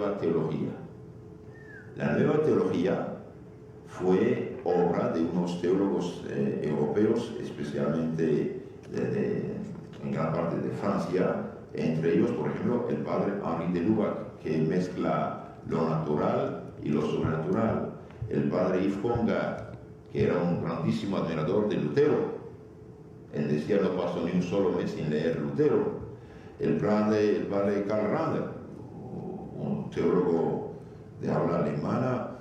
nueva teología. La nueva teología fue obra de unos teólogos europeos, especialmente en gran parte de Francia, entre ellos, por ejemplo, el padre Henri de Lubac, que mezcla lo natural y lo sobrenatural. El padre Yves Congar, que era un grandísimo admirador de Lutero. Él decía, no pasó ni un solo mes sin leer Lutero. El padre Karl Rahner, un teólogo de habla alemana,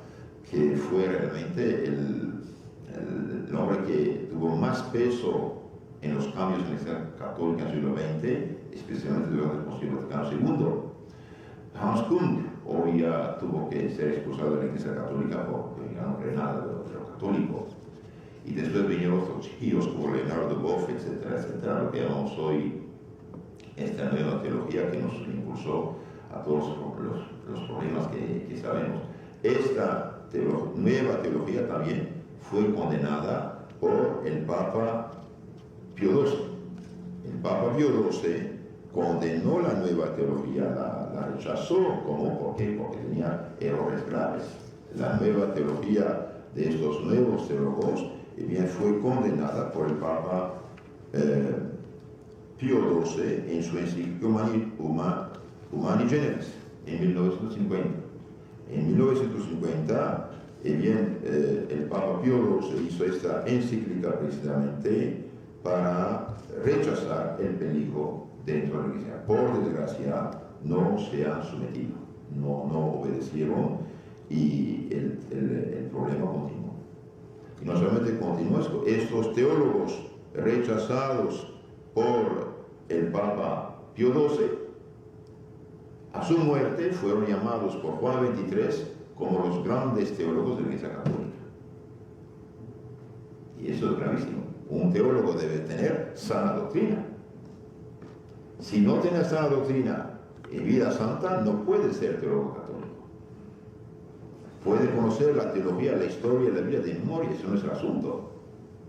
que fue realmente el hombre que tuvo más peso en los cambios en la Iglesia Católica en el siglo XX, especialmente durante el Concilio Vaticano II. Hans Kung hoy ya tuvo que ser expulsado de la Iglesia Católica porque ya no cree nada de lo católico. Y después vinieron otros chiquillos como Leonardo Boff, etcétera, etcétera, lo que llamamos hoy esta nueva teología que nos impulsó a todos los problemas que sabemos. Esta nueva teología también fue condenada por el Papa Pío XII. El Papa Pío XII condenó la nueva teología, la rechazó. ¿Cómo? ¿Por qué? Porque tenía errores graves. La nueva teología de estos nuevos teólogos bien, fue condenada por el Papa Pío XII en su encíclica Humani Generis en 1950. En 1950, el Papa Pío XII hizo esta encíclica precisamente para rechazar el peligro dentro de la Iglesia. Por desgracia, no se han sometido, no obedecieron y el problema continuó. Y no solamente continuó, estos teólogos rechazados por el Papa Pío XII, a su muerte fueron llamados por Juan XXIII como los grandes teólogos de la Iglesia Católica. Y eso es gravísimo. Un teólogo debe tener sana doctrina. Si no tiene sana doctrina y vida santa, no puede ser teólogo católico. Puede conocer la teología, la historia, la Biblia de memoria, eso no es el asunto.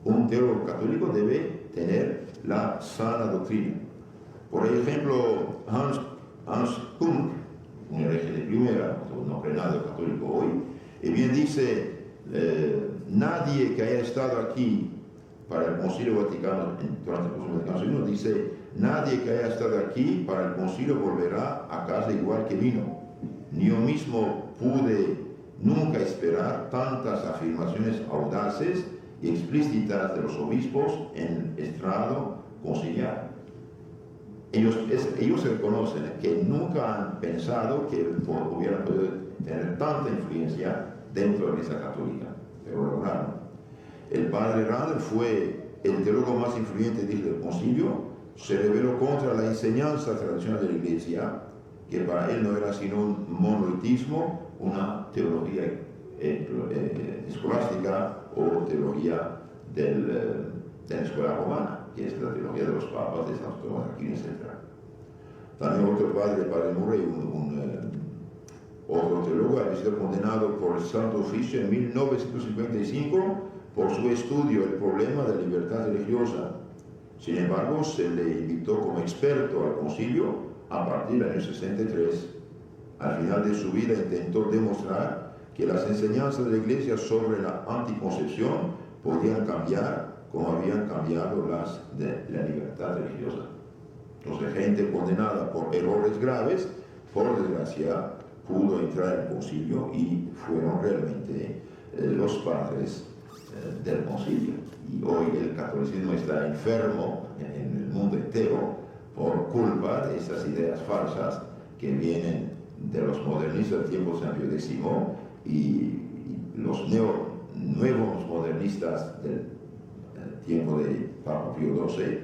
Un teólogo católico debe tener la sana doctrina. Por ejemplo, Hans Kung, un hereje de primera, no cree nada católico hoy, bien dice, nadie que haya estado aquí para el Concilio Vaticano, durante el Concilio Vaticano II, dice, nadie que haya estado aquí para el Concilio volverá a casa igual que vino. Ni yo mismo pude nunca esperar tantas afirmaciones audaces y explícitas de los obispos en estrado conciliar. Ellos reconocen que nunca han pensado que hubieran podido tener tanta influencia dentro de la Iglesia Católica, pero lo lograron. El padre Rahner fue el teólogo más influyente del concilio, se rebeló contra la enseñanza tradicional de la Iglesia, que para él no era sino un monolitismo, una teología escolástica o teología de la escuela romana, que es la teología de los papas, de Santo Tomás de Aquino, etc. También otro padre, el padre Murray, otro teólogo, había sido condenado por el Santo Oficio en 1955 por su estudio del problema de la libertad religiosa. Sin embargo, se le invitó como experto al concilio a partir del año 63. Al final de su vida intentó demostrar que las enseñanzas de la Iglesia sobre la anticoncepción podían cambiar como habían cambiado las de la libertad religiosa. Entonces, gente condenada por errores graves, por desgracia, pudo entrar al concilio y fueron realmente los padres del concilio. Y hoy el catolicismo está enfermo en el mundo entero por culpa de esas ideas falsas que vienen de los modernistas del tiempo de San Pío X y los nuevos modernistas del tiempo de Papa Pío XII,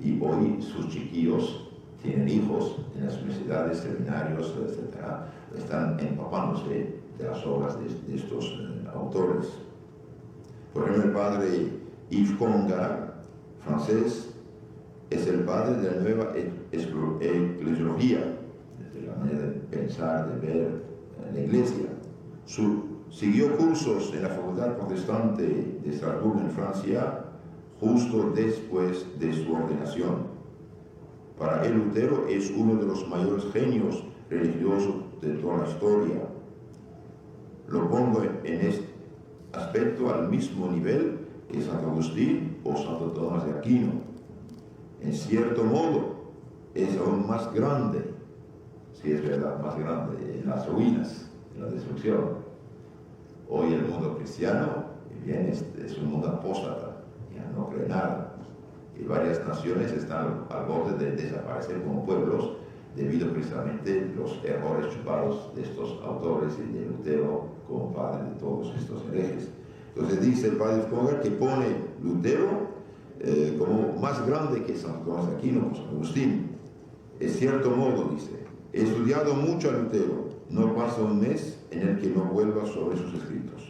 y hoy sus chiquillos tienen hijos en las universidades, seminarios, etc. Están empapándose de las obras de estos autores. Por ejemplo, el padre Yves Congar, francés, es el padre de la nueva eclesiología, de la manera de pensar, de ver la Iglesia. Siguió cursos en la Facultad Protestante de Estrasburgo, en Francia, justo después de su ordenación. Para él, Lutero es uno de los mayores genios religiosos de toda la historia. Lo pongo en este aspecto al mismo nivel que Santo Agustín o Santo Tomás de Aquino. En cierto modo, es aún más grande, si es verdad, más grande en las ruinas, en la destrucción. Hoy el mundo cristiano, bien, es un mundo apóstata, ya no cree nada. Y varias naciones están al borde de desaparecer como pueblos debido precisamente a los errores chupados de estos autores y de Lutero como padre de todos estos herejes. Entonces dice el padre Congar que pone Lutero como más grande que Santo Tomás de Aquino, como San Agustín. En cierto modo, dice, he estudiado mucho a Lutero, no pasa un mes en el que no vuelva sobre sus escritos.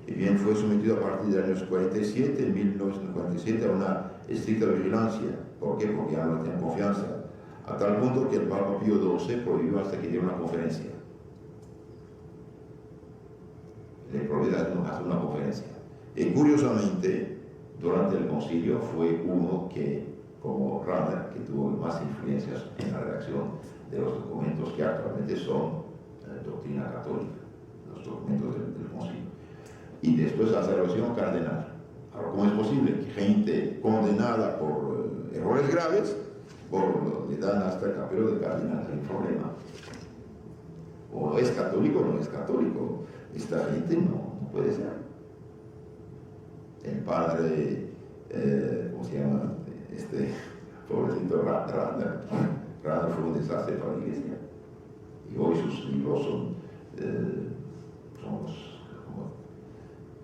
Y bien, fue sometido a partir de los años 47, en 1947, a una estricta vigilancia. ¿Por qué? Porque ya no tenía confianza. A tal punto que el Papa Pío XII prohibió hasta que diera una conferencia. Le prohibió hacer una conferencia. Y curiosamente, durante el concilio fue uno que, como Rahner, que tuvo más influencias en la redacción de los documentos que actualmente son doctrina católica, los documentos del concilio. Y después la salvación cardenal. Ahora, ¿cómo es posible que gente condenada por errores graves le dan hasta el capelo de cardenal? Hay un problema. O es católico o no es católico. Esta gente no puede ser. El padre, ¿cómo se llama? Este pobrecito Rahner fue un desastre para la iglesia. Y hoy sus libros son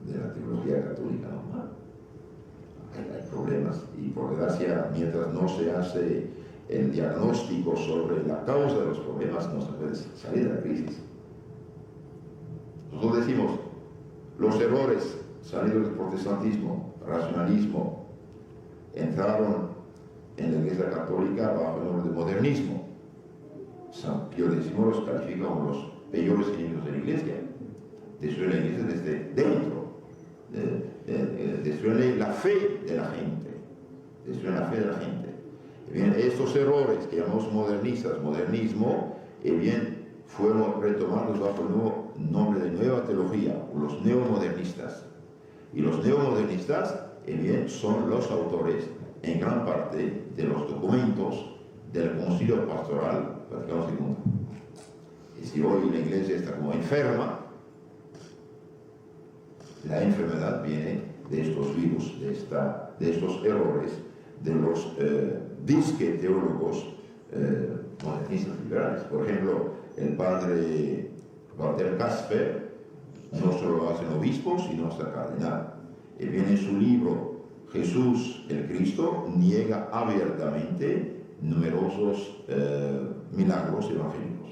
de la teología católica, ¿no? Hay problemas, y por desgracia, mientras no se hace el diagnóstico sobre la causa de los problemas, no se puede salir de la crisis. Nosotros decimos, los errores salidos del protestantismo, racionalismo, entraron en la Iglesia Católica bajo el nombre de modernismo. San Pío X los califica como los peores enemigos de la Iglesia. Destruyen la Iglesia desde dentro. Destruyen la fe de la gente. Destruyen la fe de la gente. Y bien, estos errores que llamamos modernismo, bien, fueron retomados bajo el nuevo nombre de nueva teología, o los neomodernistas. Y los neomodernistas, bien, son los autores, en gran parte, de los documentos del Concilio Pastoral Vaticano II. Y si hoy la Iglesia está como enferma, la enfermedad viene de estos virus, de estos errores, de los disque teólogos modernistas liberales. Por ejemplo, el padre Walter Kasper no solo lo hace obispo, sino hasta cardenal. Y viene en su libro Jesús el Cristo, niega abiertamente numerosos milagros evangélicos.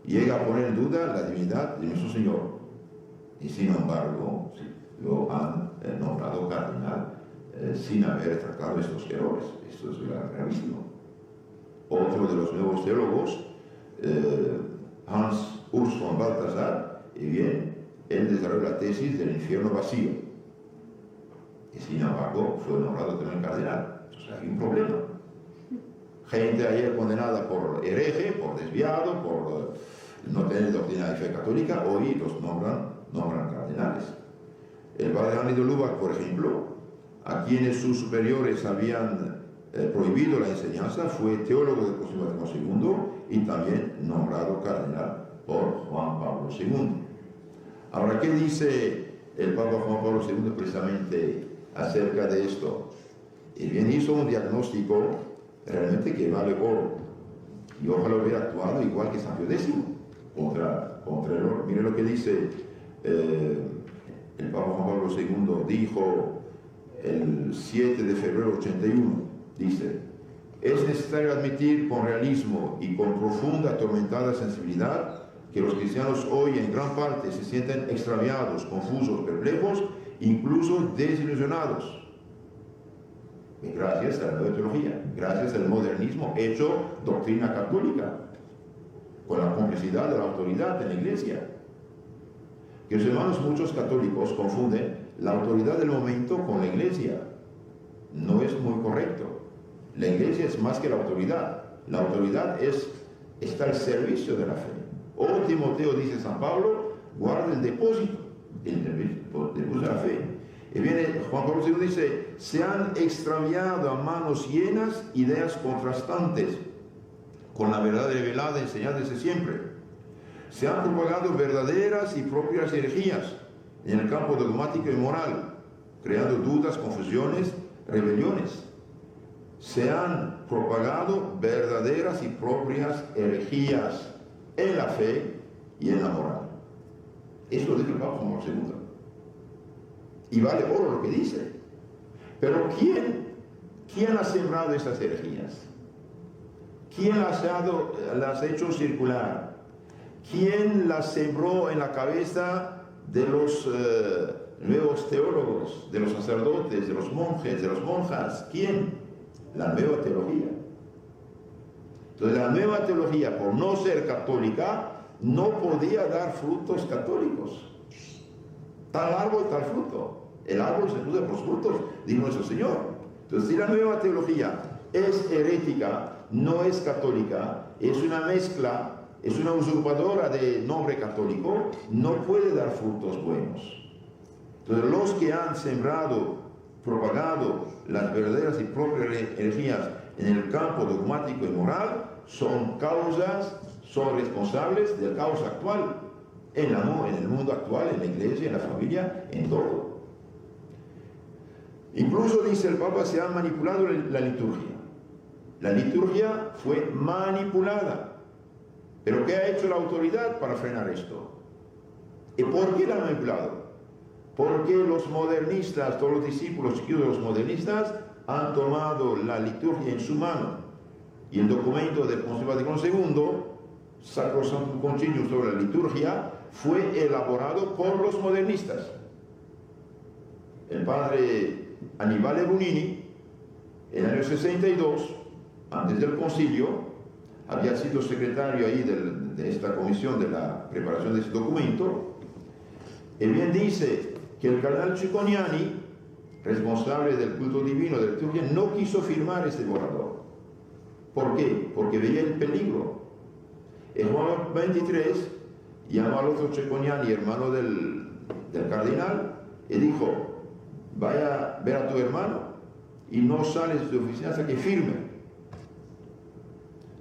Llega a poner en duda la divinidad de nuestro Señor. Y sin embargo, lo han nombrado cardenal sin haber tratado estos errores. Esto es gravísimo. Otro de los nuevos teólogos, Hans Urs von Balthasar, y bien, él desarrolló la tesis del infierno vacío. Y sin embargo, fue nombrado también cardenal. Entonces hay un problema. Gente ayer condenada por hereje, por desviado, por no tener doctrina de fe católica, hoy los nombran cardenales. El padre Henri de Lubac, por ejemplo, a quienes sus superiores habían prohibido la enseñanza, fue teólogo del Concilio Vaticano II y también nombrado cardenal por Juan Pablo II. Ahora, ¿qué dice el Papa Juan Pablo II precisamente acerca de esto? Y bien, hizo un diagnóstico realmente que vale oro. Y ojalá hubiera actuado igual que San Pío X contra el oro. Mire lo que dice el Papa Juan Pablo II, dijo el 7 de febrero de 81, dice: es necesario admitir con realismo y con profunda atormentada sensibilidad que los cristianos hoy en gran parte se sienten extraviados, confusos, perplejos, incluso desilusionados. Gracias a la nueva teología, gracias al modernismo hecho doctrina católica, con la complicidad de la autoridad de la Iglesia. Que los hermanos, muchos católicos confunden la autoridad del momento con la Iglesia. No es muy correcto. La Iglesia es más que la autoridad. La autoridad es está al servicio de la fe. Oh, Timoteo, dice San Pablo, guarda el depósito de la fe. Y viene Juan Pablo II, dice, se han extraviado a manos llenas ideas contrastantes con la verdad revelada enseñada desde siempre. Se han propagado verdaderas y propias herejías en el campo dogmático y moral, creando dudas, confusiones, rebeliones. Se han propagado verdaderas y propias herejías en la fe y en la moral. Eso lo dice el Papa Juan Pablo II. Y vale oro lo que dice. Pero ¿quién ha sembrado estas herejías? ¿Quién las ha hecho circular? ¿Quién las sembró en la cabeza de los nuevos teólogos, de los sacerdotes, de los monjes, de las monjas? ¿Quién? La nueva teología. Entonces la nueva teología, por no ser católica, no podía dar frutos católicos. Tal árbol, tal fruto. El árbol se juzga por sus frutos, dijo nuestro Señor. Entonces, si la nueva teología es herética, no es católica, es una mezcla, es una usurpadora de nombre católico, no puede dar frutos buenos. Entonces, los que han sembrado, propagado las verdaderas y propias herejías en el campo dogmático y moral, son responsables del caos actual, en el mundo actual, en la iglesia, en la familia, en todo. Incluso, dice el Papa, se ha manipulado la liturgia. La liturgia fue manipulada. ¿Pero qué ha hecho la autoridad para frenar esto? ¿Y por qué la ha manipulado? Porque los modernistas, todos los discípulos chiquillos de los modernistas, han tomado la liturgia en su mano. Y el documento del Concilio Vaticano II, Sacrosanctum Concilium sobre la liturgia, fue elaborado por los modernistas. El padre Annibale Bugnini, en el año 62, antes del concilio, había sido secretario ahí de esta comisión de la preparación de este documento. Y bien dice que el cardenal Cicognani, responsable del culto divino de la liturgia, no quiso firmar este borrador. ¿Por qué? Porque veía el peligro. En Juan 23 llamó al otro Cicognani, hermano del cardenal, y dijo: vaya a ver a tu hermano y no sales de oficina hasta que firme.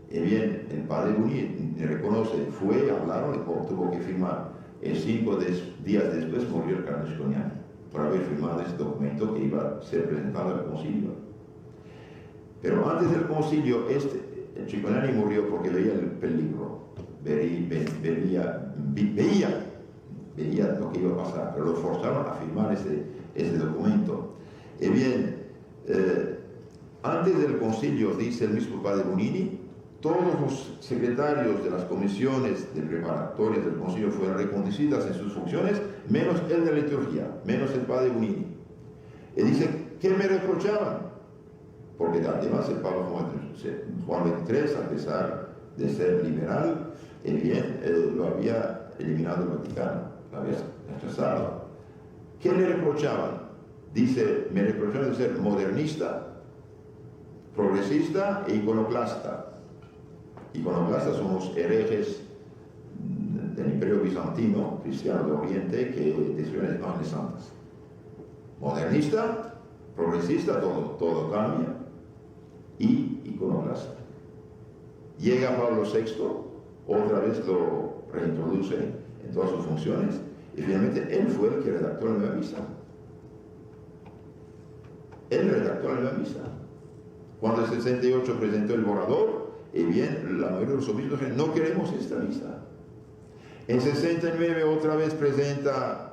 Y bien, el padre Bugnini reconoce, fue, hablaron y tuvo que firmar. Y 5 días después murió el cardenal Cicognani por haber firmado ese documento que iba a ser presentado al concilio. Pero antes del concilio, el Cicognani murió porque veía el peligro, veía lo que iba a pasar, pero lo forzaron a firmar ese documento. Y bien, antes del concilio, dice el mismo padre Bugnini, todos los secretarios de las comisiones de preparatorias del concilio fueron reconducidas en sus funciones, menos el de la liturgia, menos el padre Bugnini. Y dice, ¿qué me reprochaban? Porque además el Papa Juan XXIII, a pesar de ser liberal, lo había eliminado el Vaticano, lo había rechazado. ¿Qué le reprochaban? Dice, me reprochaban de ser modernista, progresista e iconoclasta. Iconoclastas son los herejes del Imperio Bizantino, cristiano de Oriente, que destruyen las imágenes santas. Modernista, progresista, todo cambia, y iconoclasta. Llega Pablo VI, otra vez lo reintroduce en todas sus funciones, y finalmente él fue el que redactó la nueva misa. Él redactó la nueva misa. Cuando en el 68 presentó el borrador, y bien, la mayoría de los obispos dijeron, no queremos esta misa. En 69 otra vez presenta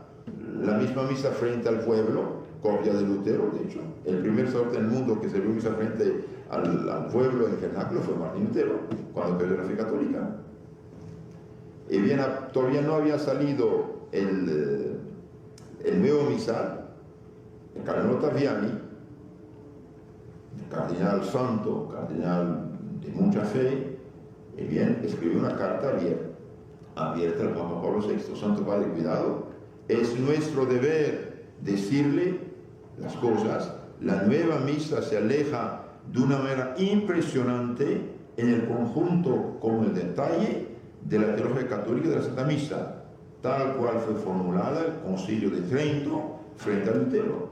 la misma misa frente al pueblo, copia de Lutero, de hecho. El primer sacerdote en el mundo que sirvió misa frente al pueblo en cenáculo fue Martín Lutero, cuando perdió la fe católica. Y bien, todavía no había salido el nuevo misal, el cardenal Ottaviani, el cardenal santo, cardenal de mucha fe, y bien, escribió una carta abierta al Papa Pablo VI. Santo Padre, cuidado, es nuestro deber decirle las cosas. La nueva misa se aleja de una manera impresionante en el conjunto como el detalle de la teología católica de la Santa Misa, tal cual fue formulada el Concilio de Trento frente a Lutero,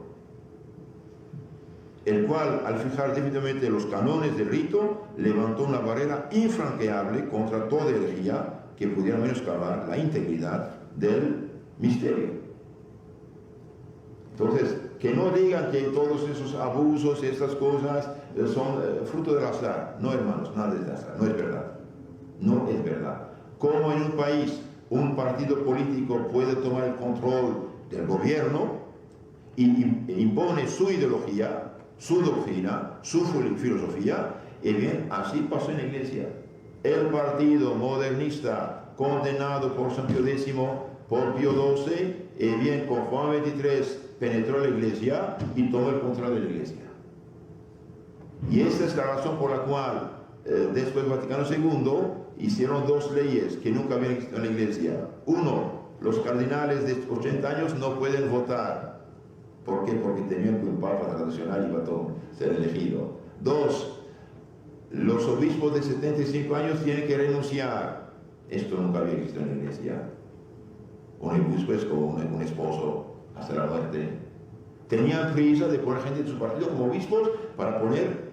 el cual, al fijar definitivamente los cánones del rito, levantó una barrera infranqueable contra toda herejía que pudiera menoscabar la integridad del misterio. Entonces, que no digan que todos esos abusos, estas cosas, son fruto del azar. No, hermanos, nada es de azar, no es verdad. No es verdad. Como en un país un partido político puede tomar el control del gobierno y impone su ideología, su doctrina, su filosofía, y bien, así pasó en la Iglesia. El partido modernista condenado por San Pío X, por Pío XII, y bien, con Juan XXIII penetró la Iglesia y tomó el control de la Iglesia. Y esta es la razón por la cual después del Vaticano II hicieron dos leyes que nunca habían existido en la Iglesia. Uno, los cardenales de 80 años no pueden votar. ¿Por qué? Porque temían que un papa tradicional iba a ser elegido. Dos, los obispos de 75 años tienen que renunciar. Esto nunca había existido en la Iglesia. Un obispo es como un esposo hasta la muerte. Tenían prisa de poner gente de su partido como obispos para poner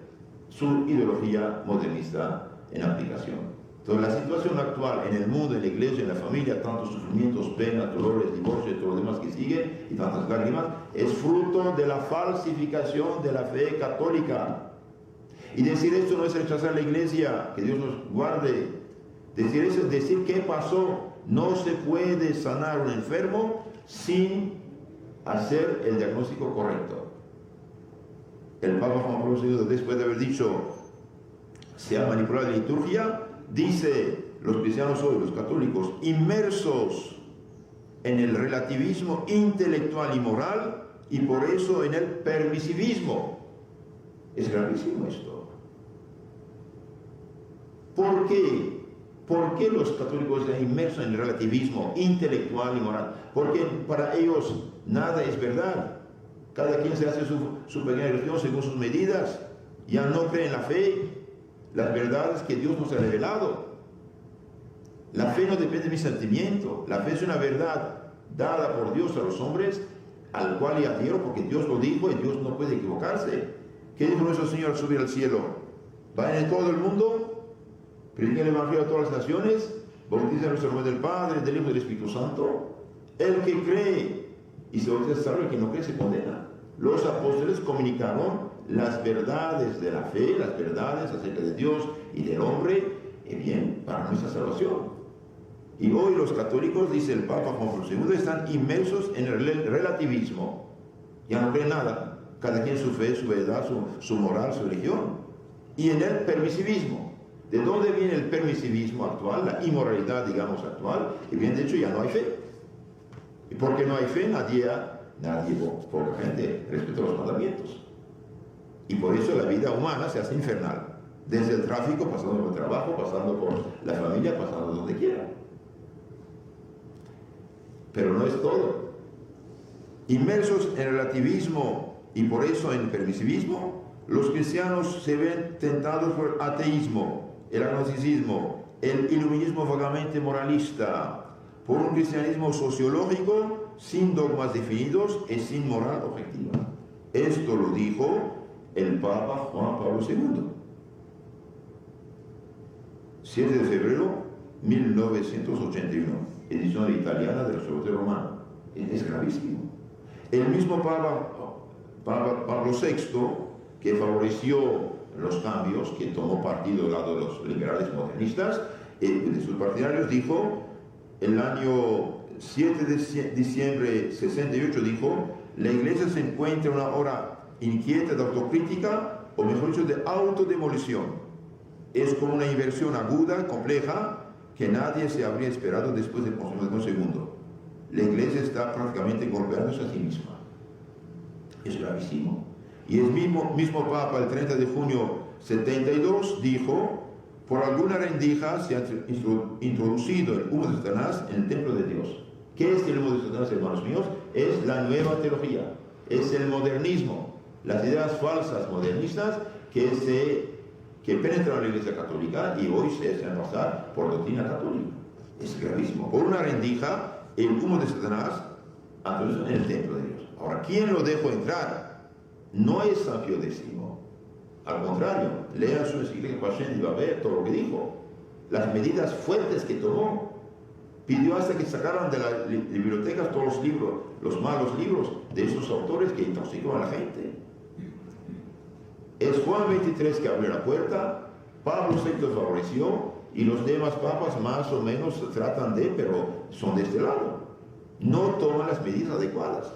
su ideología modernista en aplicación. Entonces, la situación actual en el mundo, en la iglesia, en la familia, tantos sufrimientos, penas, dolores, divorcios y todo lo demás que sigue, y tantas lágrimas, es fruto de la falsificación de la fe católica. Y decir esto no es rechazar la iglesia, que Dios nos guarde. Decir eso es decir qué pasó. No se puede sanar un enfermo sin hacer el diagnóstico correcto. El Papa Juan Pablo II, después de haber dicho se ha manipulado la liturgia, dice: los cristianos hoy, los católicos, inmersos en el relativismo intelectual y moral, y por eso en el permisivismo. Es gravísimo esto. ¿Por qué? ¿Por qué los católicos están inmersos en el relativismo intelectual y moral? Porque para ellos nada es verdad. Cada quien se hace su pequeña religión según sus medidas. Ya no creen en la fe, las verdades que Dios nos ha revelado. La fe no depende de mi sentimiento. La fe es una verdad dada por Dios a los hombres, al cual le adhiero porque Dios lo dijo y Dios no puede equivocarse. ¿Qué dijo nuestro Señor al subir al cielo? Vayan en todo el mundo, prediquen el Evangelio a todas las naciones, bauticen en nuestro nombre del Padre, del Hijo y del Espíritu Santo. El que cree y se bautiza salva, el que no cree se condena. Los apóstoles comunicaron las verdades de la fe, las verdades acerca de Dios y del hombre, y bien, para nuestra salvación. Y hoy los católicos, dice el Papa Juan Pablo II, están inmersos en el relativismo. Ya no creen nada. Cada quien su fe, su verdad, su moral, su religión. Y en el permisivismo. ¿De dónde viene el permisivismo actual? La inmoralidad, digamos, actual. Y bien, de hecho, ya no hay fe. Y porque no hay fe, poca gente respeta los mandamientos. Y por eso la vida humana se hace infernal. Desde el tráfico, pasando por el trabajo, pasando por la familia, pasando donde quiera. Pero no es todo. Inmersos en el relativismo y por eso en el permisivismo, los cristianos se ven tentados por el ateísmo, el agnosticismo, el iluminismo vagamente moralista, por un cristianismo sociológico sin dogmas definidos y sin moral objetiva. Esto lo dijo el Papa Juan Pablo II. 7 de febrero 1981, edición italiana del Observatorio Romano. Es gravísimo. El mismo Papa Pablo VI, que favoreció los cambios, que tomó partido del lado de los liberales modernistas, de sus partidarios, dijo, el año 7 de diciembre de 68, dijo: la Iglesia se encuentra en una hora inquieta de autocrítica, o mejor dicho, de autodemolición. Es como una inversión aguda, compleja, que nadie se habría esperado después del Concilio II. La Iglesia está prácticamente golpeándose a sí misma. Es gravísimo. Y el mismo Papa, el 30 de junio 72, dijo: por alguna rendija se ha introducido el humo de Satanás en el templo de Dios. ¿Qué es el humo de Satanás, hermanos míos? Es la nueva teología, es el modernismo, las ideas falsas modernistas que que penetran en la Iglesia Católica y hoy se hacen pasar por doctrina católica. Es gravísimo. Por una rendija, el humo de Satanás entonces en el templo de Dios. Ahora, ¿quién lo dejó entrar? No es San Pío X. Al contrario, lean su encíclica Pascendi y va a ver todo lo que dijo. Las medidas fuertes que tomó. Pidió hasta que sacaran de las bibliotecas todos los libros, los malos libros de esos autores que intoxican a la gente. Es Juan 23 que abre la puerta, Pablo VI favoreció y los demás papas más o menos tratan de, pero son de este lado. No toman las medidas adecuadas.